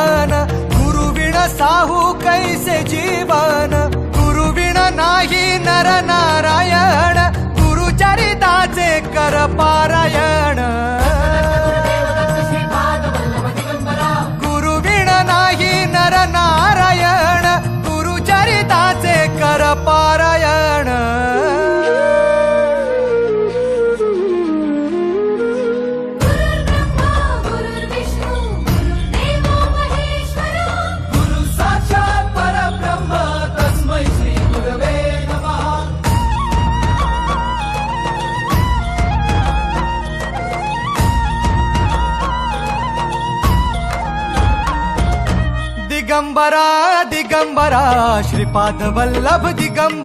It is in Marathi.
जीवन गुरुविण साहू कैसे जीवन गुरुविण नाही नर नारायण गुरुचरिताचे कर पारायण गुरुविण नाही नर नारायण गुरुचरिताचे कर पारायण दिगंबरा दिगंबरा श्रीपाद वल्लभ दिगंबरा